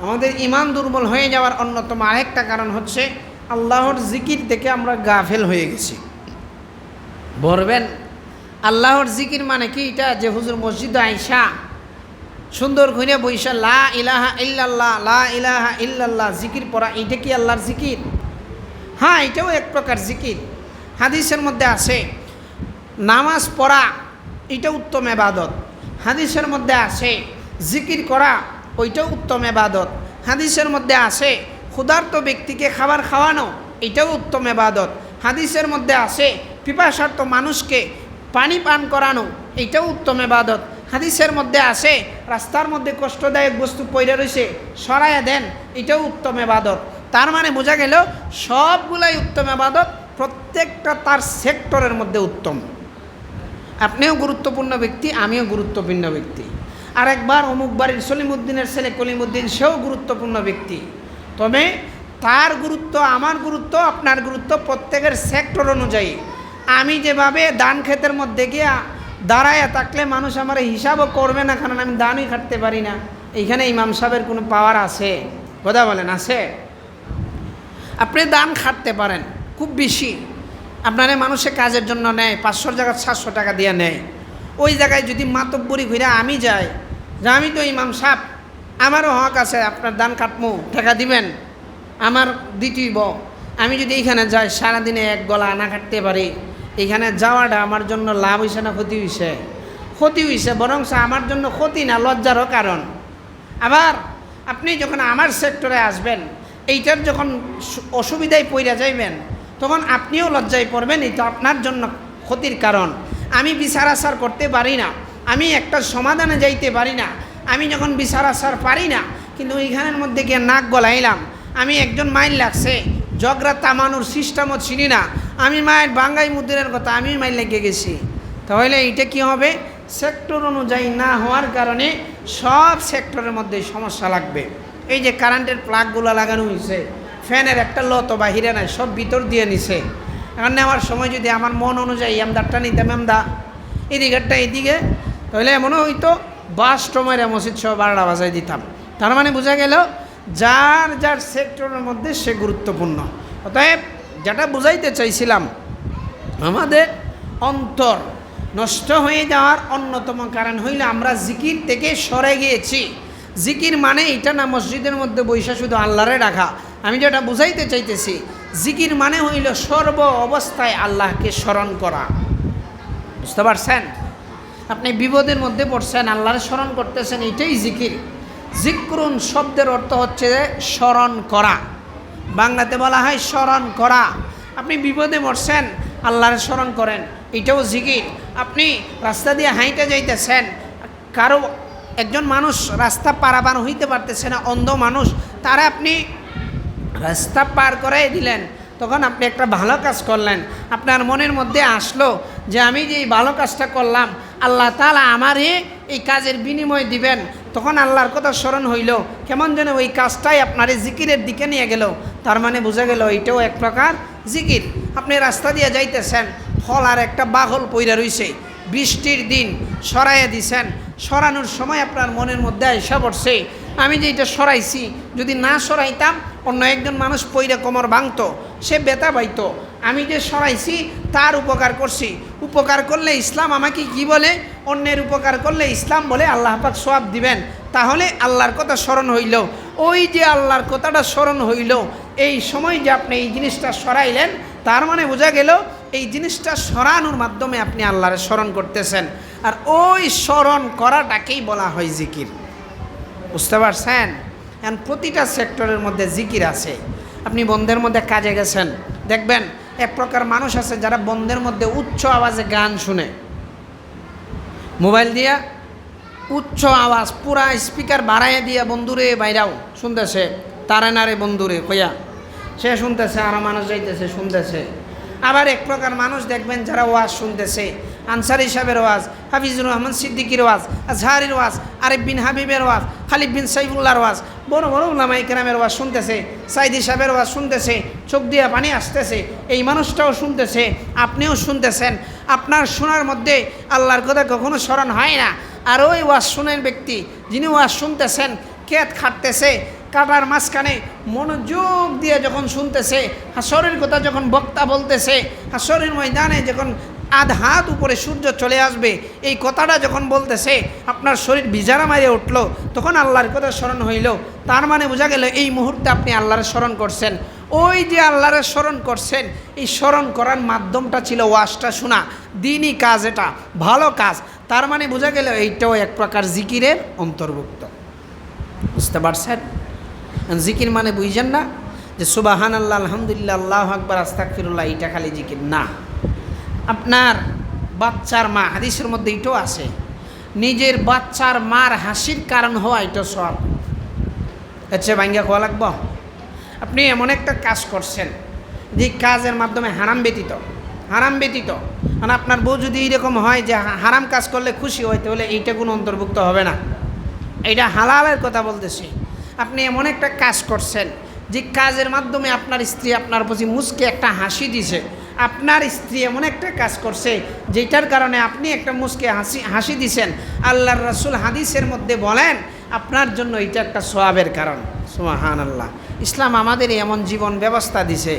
আমাদের ঈমান দুর্বল হয়ে যাওয়ার অন্যতম আরেকটা কারণ হচ্ছে আল্লাহর জিকির থেকে আমরা গাফেল হয়ে গেছি। বলবেন আল্লাহর জিকির মানে কি? এটা যে হুজুর মসজিদে আইসা সুন্দর করে বইসা লা ইলাহা ইল্লাল্লাহ লা ইলাহা ইল্লাল্লাহ জিকির পড়া, এইটা কি আল্লাহর জিকির? হ্যাঁ, এটাও এক প্রকার জিকির। হাদিসের মধ্যে আছে নামাজ পড়া এটা উত্তম ইবাদত। হাদিসের মধ্যে আছে জিকির করা ওইটাও উত্তম ইবাদত। হাদিসের মধ্যে আছে ক্ষুধার্ত ব্যক্তিকে খাবার খাওয়ানো এটাও উত্তম ইবাদত। হাদিসের মধ্যে আছে পিপাসার্ত মানুষকে পানি পান করানো এটাও উত্তম ইবাদত। হাদিসের মধ্যে আছে রাস্তার মধ্যে কষ্টদায়ক বস্তু পড়ে রয়েছে সরাইয়া দেন, এটাও উত্তম ইবাদত। তার মানে বোঝা গেল সবগুলাই উত্তম ইবাদত, প্রত্যেকটা তার সেক্টরের মধ্যে উত্তম। আপনিও গুরুত্বপূর্ণ ব্যক্তি, আমিও গুরুত্বপূর্ণ ব্যক্তি। আর একবার অমুক বাড়ির সলিমুদ্দিনের ছেলে কলিমুদ্দিন, সেও গুরুত্বপূর্ণ ব্যক্তি। তবে তার গুরুত্ব, আমার গুরুত্ব, আপনার গুরুত্ব প্রত্যেকের সেক্টর অনুযায়ী। আমি যেভাবে ধান ক্ষেতের মধ্যে গিয়া দাঁড়ায় থাকলে মানুষ আমার হিসাবও করবে না, কারণ আমি ধানই কাটতে পারি না। এইখানে ইমাম সাহেবের কোনো পাওয়ার আছে? কথা বলেন, আছে? আপনি ধান খাটতে পারেন খুব বেশি, আপনারে মানুষে কাজের জন্য নেয়, 500 জায়গায় 700 টাকা দিয়ে নেয়। ওই জায়গায় যদি মাতব্বরি ঘুরে আমি যাই যে আমি তো ইমাম সাহেব, আমারও হক আছে, আপনার ধান কাটমো, টাকা দিবেন, আমার দিতেইব। আমি যদি এইখানে যাই সারাদিনে এক গলা আনা কাটতে পারি, এইখানে যাওয়াটা আমার জন্য লাভ হয়েছে না ক্ষতি হয়েছে? ক্ষতি হয়েছে, বরং আমার জন্য ক্ষতি না, লজ্জারও কারণ। আবার আপনি যখন আমার সেক্টরে আসবেন, এইটার যখন অসুবিধায় পড়ে যাইবেন, তখন আপনিও লজ্জায় পড়বেন, এই তো আপনার জন্য ক্ষতির কারণ। আমি বিচার আচার করতে পারি না, আমি একটা সমাধানে যাইতে পারি না। আমি যখন বিচার আচার পারি না, কিন্তু এইখানের মধ্যে গিয়ে নাক গলাইলাম, আমি একজন মাইল লাগছে, ঝগড়া তামানোর সিস্টেমও চিনি না, আমি মায়ের বাঙ্গাই মুদ্রের কথা আমি মাইল লেগে গেছি, তাহলে এইটা কি হবে? সেক্টর অনুযায়ী না হওয়ার কারণে সব সেক্টরের মধ্যে সমস্যা লাগবে। এই যে কারেন্টের প্লাগগুলো লাগানো হয়েছে, ফ্যানের একটা লত বাহিরে নাই, সব ভিতর দিয়ে নিছে। এখন নেওয়ার সময় যদি আমার মন অনুযায়ী আমদারটা নিতাম, আমদা এদিকেরটা এদিকে, তাহলে এমনও হইতো বাস টমেরা মসজিদ সব 12টা বাজায় দিতাম। তার মানে বোঝা গেল যার যার সেক্টরের মধ্যে সে গুরুত্বপূর্ণ। অতএব যেটা বুঝাইতে চাইছিলাম, আমাদের অন্তর নষ্ট হয়ে যাওয়ার অন্যতম কারণ হইল আমরা জিকির থেকে সরে গিয়েছি। জিকির মানে এটা না মসজিদের মধ্যে বৈশা শুধু আল্লাহরে ডাকা। আমি যেটা বুঝাইতে চাইতেছি, জিকির মানে হইল সর্ব অবস্থায় আল্লাহকে স্মরণ করা। বুঝতে পারছেন? আপনি বিপদের মধ্যে পড়ছেন, আল্লাহরে স্মরণ করতেছেন, এটাই জিকির। জিক্রুন শব্দের অর্থ হচ্ছে স্মরণ করা, বাংলাতে বলা হয় স্মরণ করা। আপনি বিপদে পড়ছেন, আল্লাহরে স্মরণ করেন, এটাও জিকির। আপনি রাস্তা দিয়ে হাঁইতে যাইতেছেন, কারো একজন মানুষ রাস্তা পারাপার হইতে পারতেছে না, অন্ধ মানুষ, তারা আপনি রাস্তা পার করাই দিলেন, তখন আপনি একটা ভালো কাজ করলেন। আপনার মনের মধ্যে আসলো যে আমি যে এই ভালো কাজটা করলাম, আল্লাহ তাআলা আমারে এই কাজের বিনিময় দিবেন। তখন আল্লাহর কথা স্মরণ হইল, কেমন যেন ওই কাজটাই আপনারে জিকিরের দিকে নিয়ে গেল। তার মানে বোঝা গেল এটাও এক প্রকার জিকির। আপনি রাস্তা দিয়ে যাইতেছেন, ফল আর একটা বাগল পইরা রইছে, বৃষ্টির দিন সরাইয়া দিছেন, সরানোর সময় আপনার মনের মধ্যে আইসা পড়ছে আমি যে এটা সরাইছি, যদি না সরাইতাম অন্য একজন মানুষ পইরা কোমর ভাঙতো, সে ব্যথা পাইতো। আমি যে সরাইছি তার উপকার করছি। উপকার করলে ইসলাম আমাকে কি বলে? অন্যের উপকার করলে ইসলাম বলে আল্লাহ পাক সওয়াব দিবেন। তাহলে আল্লাহর কথা স্মরণ হইল, ওই যে আল্লাহর কথাটা স্মরণ হইল, এই সময় যে আপনি এই জিনিসটা সরাইলেন, তার মানে বোঝা গেল এই জিনিসটা সরানোর মাধ্যমে আপনি আল্লাহরে স্মরণ করতেছেন। আর ওই স্মরণ করাটাকেই বলা হয় জিকির। বুঝতে পারছেন? এখন প্রতিটা সেক্টরের মধ্যে জিকির আছে। আপনি বন্ধের মধ্যে কাজে গেছেন, দেখবেন এক প্রকার মানুষ আছে যারা বন্ধের মধ্যে উচ্চ আওয়াজে গান শুনে, মোবাইল দিয়া উচ্চ আওয়াজ পুরা স্পিকার বাড়াইয়া দিয়া বন্ধুরে বাইরাও শুনতেছে, তারে নারে বন্ধুরে কইয়া সে শুনতেছে, আরও মানুষ যাইতেছে শুনতেছে। আবার এক প্রকার মানুষ দেখবেন যারা ওয়াজ শুনতেছে, আনসারি সাহেবের ওয়াজ, হাফিজুর রহমান সিদ্দিকির ওয়াজ, আজহারির ওয়াজ, আরিফ বিন হাবিবের ওয়াজ, খালিদ বিন সাইফুল্লাহর ওয়াজ, বড় বড় উলামায়ে কেরামের ওয়াজ শুনতেছে, সাইদি সাহেবের ওয়াজ শুনতেছে, চোখ দিয়া পানি আসতেছে। এই মানুষটাও শুনতেছে, আপনিও শুনতেছেন। আপনার শোনার মধ্যে আল্লাহর কথা কখনো স্মরণ হয় না। আর ওই ওয়াজ শুনেন ব্যক্তি, যিনি ওয়াজ শুনতেছেন, খেত খাটতেছে, কাটার মাঝখানে মনোযোগ দিয়ে যখন শুনতেছে, হাসরের কথা যখন বক্তা বলতেছে, হাসরের ময়দানে যখন হাত উপরে সূর্য চলে আসবে, এই কথাটা যখন বলতেছে আপনার শরীর বিজারা মারে উঠল, তখন আল্লাহর কথা স্মরণ হইল। তার মানে বোঝা গেল এই মুহূর্তে আপনি আল্লাহর স্মরণ করছেন। ওই যে আল্লাহর স্মরণ করছেন, এই স্মরণ করার মাধ্যমটা ছিল ওয়াজটা শোনা, দিনই কাজ, এটা ভালো কাজ। তার মানে বোঝা গেল এইটাও এক প্রকার জিকিরের অন্তর্ভুক্ত। বুঝতে পারছেন? জিকির মানে বুঝছেন না যে সুবহানাল্লাহ, আলহামদুলিল্লাহ, আল্লাহু আকবার, আস্তাগফিরুল্লাহ, এটা খালি জিকির না। আপনার বাচ্চার মা, হাদিসের মধ্যে এটাও আছে, নিজের বাচ্চার মার হাসির কারণ হওয়া এটা সব আচ্ছা ভাঙ্গা খাওয়া লাগবো। আপনি এমন একটা কাজ করছেন যে কাজের মাধ্যমে হারাম ব্যতীত মানে আপনার বউ যদি এইরকম হয় যে হারাম কাজ করলে খুশি হয়, তাহলে এইটা কোনো অন্তর্ভুক্ত হবে না। এটা হালালের কথা বলতেছি। আপনি এমন একটা কাজ করছেন যে কাজের মাধ্যমে আপনার স্ত্রী আপনার প্রতি মুচকে একটা হাসি দিছে, আপনার স্ত্রী এমন একটা কাজ করছে যেটার কারণে আপনি একটা মুচকে হাসি দিছেন, আল্লাহর রাসূল হাদিসের মধ্যে বলেন আপনার জন্য এটা একটা সওয়াবের কারণ। সুবহানাল্লাহ। ইসলাম আমাদের এমন জীবন ব্যবস্থা দিছে।